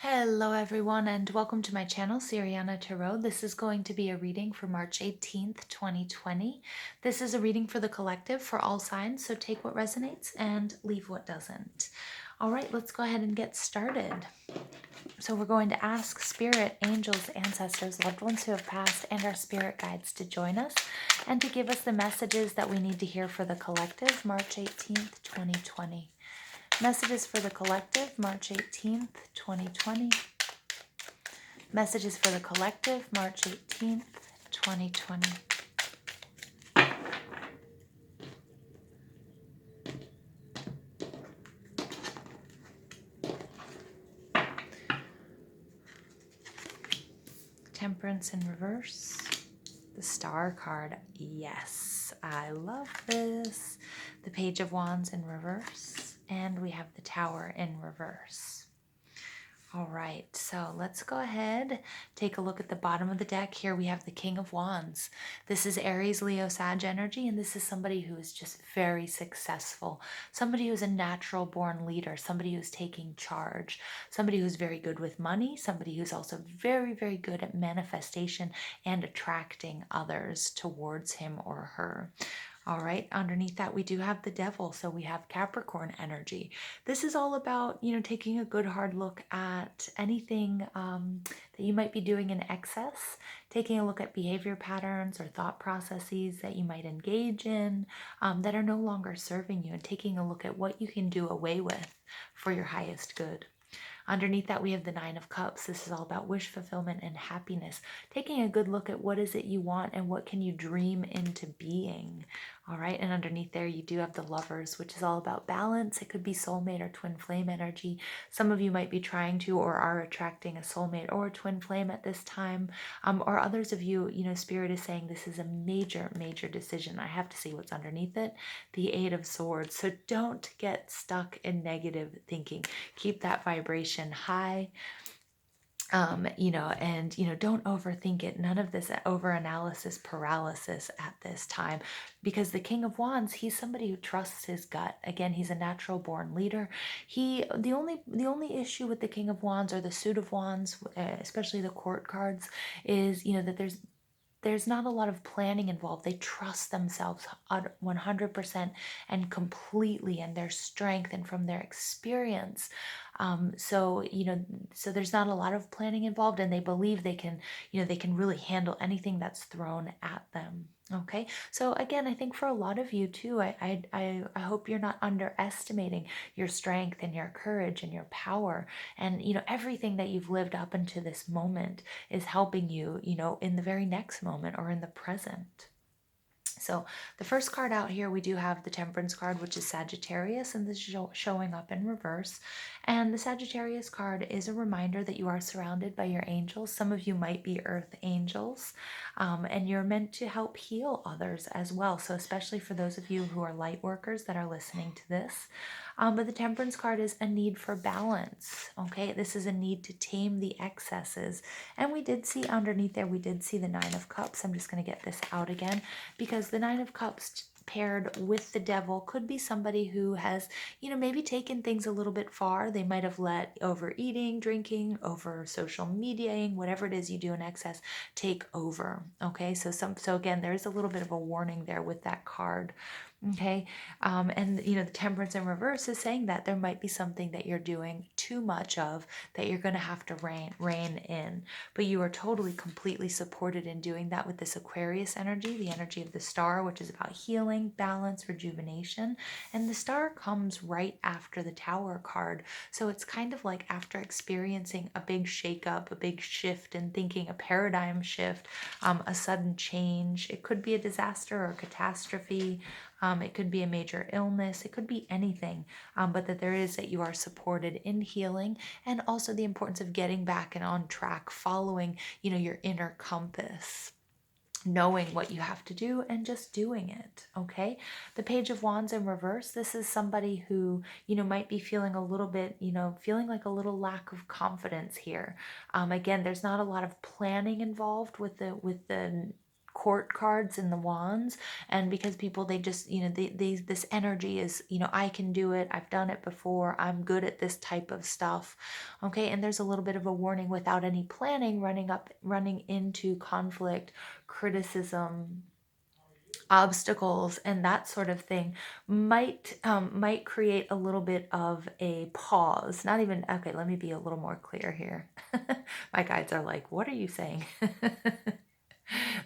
Hello everyone and welcome to my channel, Siriana Tarot. This is going to be a reading for March 18th, 2020. This is a reading for the collective for all signs, so take what resonates and leave what doesn't. All right, let's go ahead and get started. So we're going to ask spirit, angels, ancestors, loved ones who have passed, and our spirit guides to join us and to give us the messages that we need to hear for the collective, March 18th, 2020. Messages for the collective, March 18th, 2020. Messages for the collective, March 18th, 2020. Temperance in reverse. The Star card. Yes, I love this. The Page of Wands in reverse. And we have the Tower in reverse. All right, so let's go ahead, take a look at the bottom of the deck. Here we have the King of Wands. This is Aries, Leo, Sag energy, and this is somebody who is just very successful, somebody who's a natural born leader, somebody who's taking charge, somebody who's very good with money, somebody who's also very, very good at manifestation and attracting others towards him or her. All right, underneath that, we do have the Devil. So we have Capricorn energy. This is all about, taking a good hard look at anything that you might be doing in excess, taking a look at behavior patterns or thought processes that you might engage in that are no longer serving you, and taking a look at what you can do away with for your highest good. Underneath that, we have the Nine of Cups. This is all about wish fulfillment and happiness. Taking a good look at what is it you want and what can you dream into being. All right, and underneath there, you do have the Lovers, which is all about balance. It could be soulmate or twin flame energy. Some of you might be trying to or are attracting a soulmate or a twin flame at this time. Or others of you, Spirit is saying this is a major, major decision. I have to see what's underneath it. The Eight of Swords. So don't get stuck in negative thinking. Keep that vibration high. Don't overthink it. None of this overanalysis paralysis at this time, because the King of Wands, he's somebody who trusts his gut. Again, he's a natural born leader. The only issue with the King of Wands or the Suit of Wands, especially the court cards, is that there's not a lot of planning involved. They trust themselves 100% and completely in their strength and from their experience. So there's not a lot of planning involved, and they believe they can really handle anything that's thrown at them. Okay, so again, I think for a lot of you too, I hope you're not underestimating your strength and your courage and your power, and everything that you've lived up into this moment is helping you, in the very next moment or in the present. So the first card out here, we do have the Temperance card, which is Sagittarius, and this is showing up in reverse. And the Sagittarius card is a reminder that you are surrounded by your angels. Some of you might be earth angels, and you're meant to help heal others as well. So especially for those of you who are light workers that are listening to this. But the Temperance card is a need for balance. Okay, this is a need to tame the excesses. And we did see underneath there, we did see the Nine of Cups. I'm just going to get this out again, because the Nine of Cups paired with the Devil could be somebody who has, maybe taken things a little bit far. They might have let overeating, drinking, over social mediaing, whatever it is you do in excess, take over. Okay, so again, there is a little bit of a warning there with that card. Okay, and the Temperance in reverse is saying that there might be something that you're doing too much of that you're going to have to rein in, but you are totally, completely supported in doing that with this Aquarius energy, the energy of the Star, which is about healing, balance, rejuvenation. And the Star comes right after the Tower card, so it's kind of like after experiencing a big shakeup, a big shift in thinking, a paradigm shift, a sudden change. It could be a disaster or a catastrophe. It could be a major illness. It could be anything, but that you are supported in healing, and also the importance of getting back and on track, following, your inner compass, knowing what you have to do and just doing it. Okay, the Page of Wands in reverse, this is somebody who might be feeling a little bit, feeling like a little lack of confidence here. Again, there's not a lot of planning involved with the court cards in the wands. And because people, they just, this energy is, I can do it. I've done it before. I'm good at this type of stuff. Okay. And there's a little bit of a warning without any planning, running into conflict, criticism, obstacles, and that sort of thing might create a little bit of a pause. Not even, okay, let me be a little more clear here. My guides are like, what are you saying?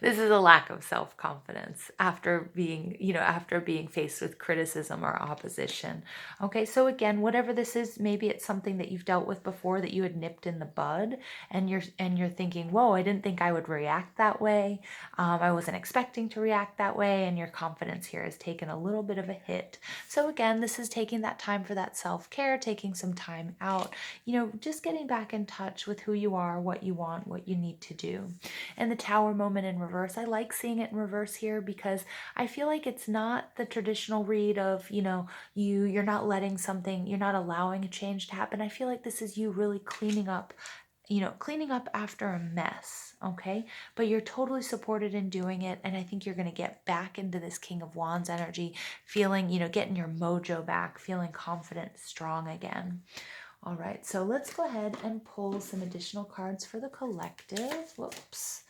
This is a lack of self-confidence after being faced with criticism or opposition. Okay, so again, whatever this is, maybe it's something that you've dealt with before that you had nipped in the bud, and you're thinking, whoa, I didn't think I would react that way. I wasn't expecting to react that way, and your confidence here has taken a little bit of a hit. So again, this is taking that time for that self-care, taking some time out, just getting back in touch with who you are, what you want, what you need to do. And the Tower moment in reverse, I like seeing it in reverse here because I feel like it's not the traditional read of, you're not letting something, you're not allowing a change to happen. I feel like this is you really cleaning up after a mess, okay? But you're totally supported in doing it, and I think you're going to get back into this King of Wands energy, feeling, getting your mojo back, feeling confident, strong again. All right, so let's go ahead and pull some additional cards for the collective. Whoops.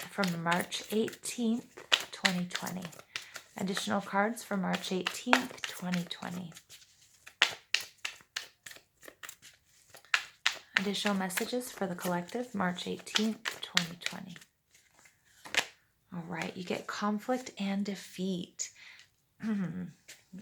From March 18th, 2020. Additional cards for March 18th, 2020. Additional messages for the collective, March 18th, 2020. All right, you get conflict and defeat.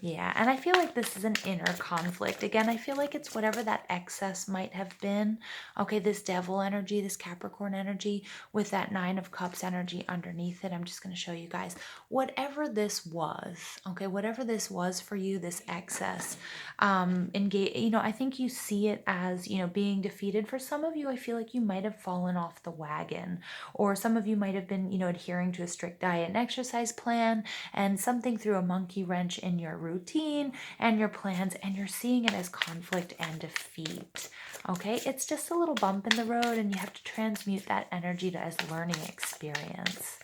Yeah, and I feel like this is an inner conflict. Again, I feel like it's whatever that excess might have been. Okay, this Devil energy, this Capricorn energy with that Nine of Cups energy underneath it. I'm just going to show you guys. Whatever this was, okay, whatever this was for you, this excess, I think you see it as, being defeated. For some of you, I feel like you might have fallen off the wagon, or some of you might have been, adhering to a strict diet and exercise plan, and something threw a monkey wrench in your routine and your plans, and you're seeing it as conflict and defeat. Okay, it's just a little bump in the road, and you have to transmute that energy as learning experience.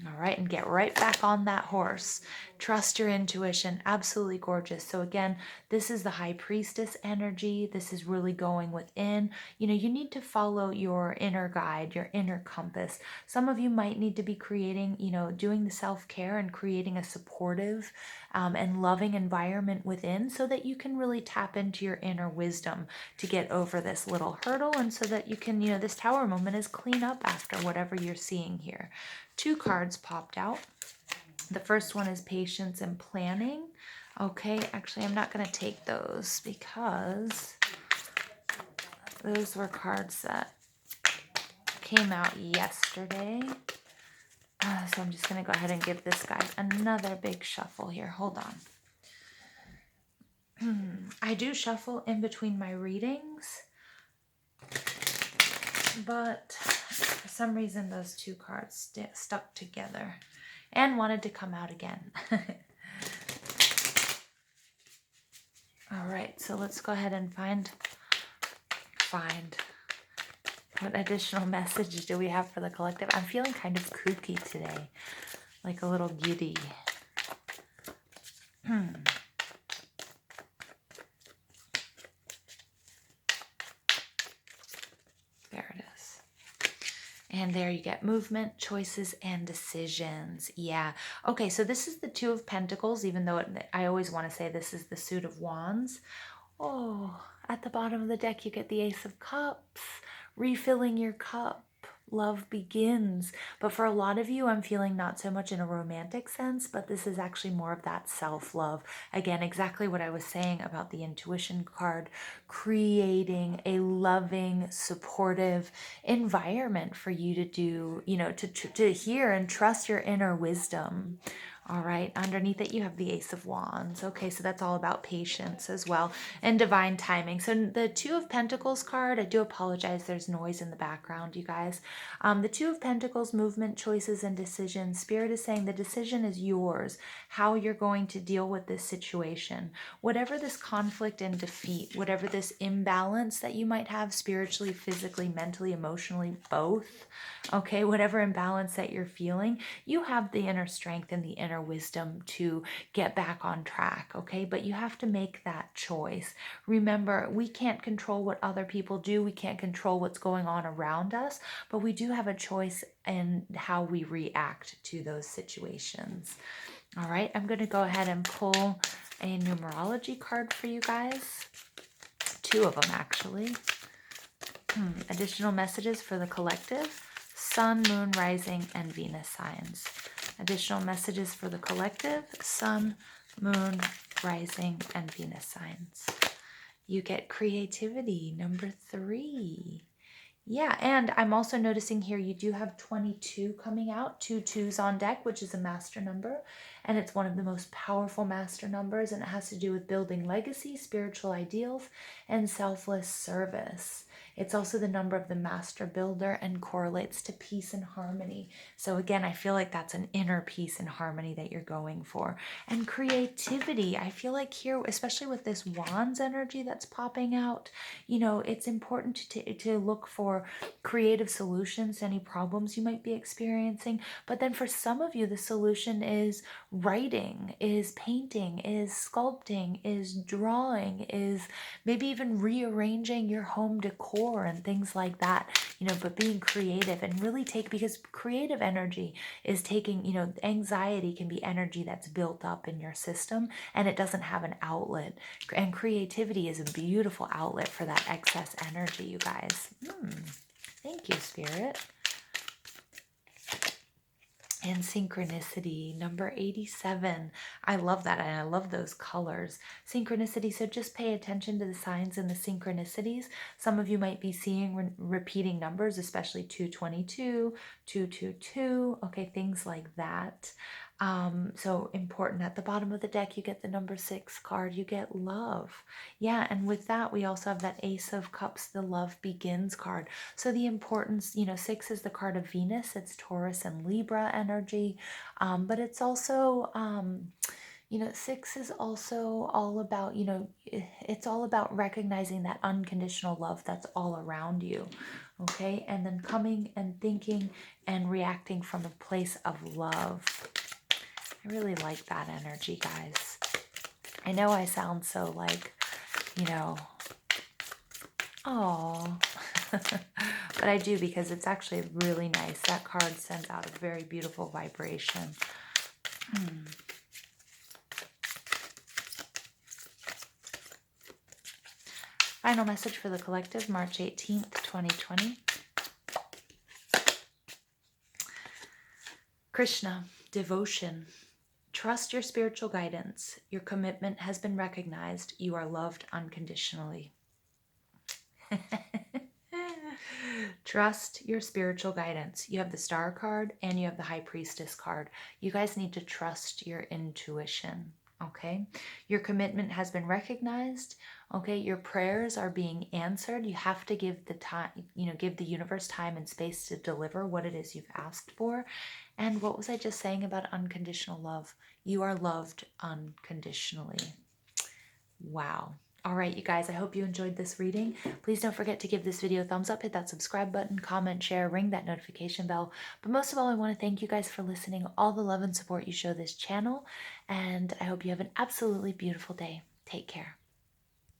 All right, and get right back on that horse. Trust your intuition. Absolutely gorgeous. So again, this is the High Priestess energy. This is really going within. You need to follow your inner guide, your inner compass. Some of you might need to be creating, doing the self-care and creating a supportive and loving environment within, so that you can really tap into your inner wisdom to get over this little hurdle, and so that you can, this Tower moment is clean up after whatever you're seeing here. 2 cards popped out. The first one is patience and planning. Okay, actually, I'm not going to take those because those were cards that came out yesterday. So I'm just going to go ahead and give this guy another big shuffle here. Hold on. I do shuffle in between my readings, but for some reason those 2 cards stuck together and wanted to come out again. All right, so let's go ahead and find what additional message do we have for the collective. I'm feeling kind of kooky today, like a little giddy. There it is. And there you get movement, choices, and decisions. Yeah. Okay, so this is the 2 of Pentacles, even though I always want to say this is the Suit of Wands. Oh, at the bottom of the deck, you get the Ace of Cups, refilling your cup. Love begins. But for a lot of you, I'm feeling not so much in a romantic sense, but this is actually more of that self-love. Again, exactly what I was saying about the intuition card, creating a loving, supportive environment for you to do, to hear and trust your inner wisdom. All right, underneath it you have the Ace of Wands. Okay, so that's all about patience as well and divine timing. So the Two of Pentacles card, I do apologize, there's noise in the background, you guys. The Two of Pentacles, movement, choices, and decisions. Spirit is saying the decision is yours, how you're going to deal with this situation. Whatever this conflict and defeat, whatever this imbalance that you might have spiritually, physically, mentally, emotionally, both, okay, whatever imbalance that you're feeling, you have the inner strength and the inner wisdom to get back on track, okay? But you have to make that choice. Remember, we can't control what other people do. We can't control what's going on around us, but we do have a choice in how we react to those situations. All right, I'm going to go ahead and pull a numerology card for you guys. Two of them, actually. Additional messages for the collective. Sun, Moon, Rising, and Venus signs. Additional messages for the collective. Sun, Moon, Rising, and Venus signs. You get creativity, number 3. Yeah, and I'm also noticing here you do have 22 coming out, 2 2s on deck, which is a master number, and it's one of the most powerful master numbers, and it has to do with building legacy, spiritual ideals, and selfless service. It's also the number of the master builder and correlates to peace and harmony. So again, I feel like that's an inner peace and harmony that you're going for. And creativity, I feel like here, especially with this wands energy that's popping out, you know, it's important to look for creative solutions to any problems you might be experiencing. But then for some of you, the solution is writing, is painting, is sculpting, is drawing, is maybe even rearranging your home decor and things like that, you know, but being creative and really because creative energy is taking, you know, anxiety can be energy that's built up in your system and it doesn't have an outlet. And creativity is a beautiful outlet for that excess energy, you guys. Thank you, Spirit. And synchronicity, number 87. I love that, and I love those colors. Synchronicity, so just pay attention to the signs and the synchronicities. Some of you might be seeing repeating numbers, especially 222, 222, okay, things like that. So important. At the bottom of the deck, you get the number 6 card. You get love. Yeah, and with that, we also have that Ace of Cups, the Love Begins card. So the importance, you know, 6 is the card of Venus. It's Taurus and Libra energy. But it's also, you know, 6 is also all about, you know, it's all about recognizing that unconditional love that's all around you. Okay, and then coming and thinking and reacting from a place of love. I really like that energy, guys. I know I sound so like, you know, oh, but I do because it's actually really nice. That card sends out a very beautiful vibration. Final message for the collective, March 18th, 2020. Krishna, devotion. Trust your spiritual guidance. Your commitment has been recognized. You are loved unconditionally. Trust your spiritual guidance. You have the Star card and you have the High Priestess card. You guys need to trust your intuition. Okay, your commitment has been recognized. Okay, your prayers are being answered. You have to give the time, you know, give the universe time and space to deliver what it is you've asked for. And what was I just saying about unconditional love? You are loved unconditionally. Wow. All right, you guys, I hope you enjoyed this reading. Please don't forget to give this video a thumbs up, hit that subscribe button, comment, share, ring that notification bell. But most of all, I want to thank you guys for listening, all the love and support you show this channel. And I hope you have an absolutely beautiful day. Take care.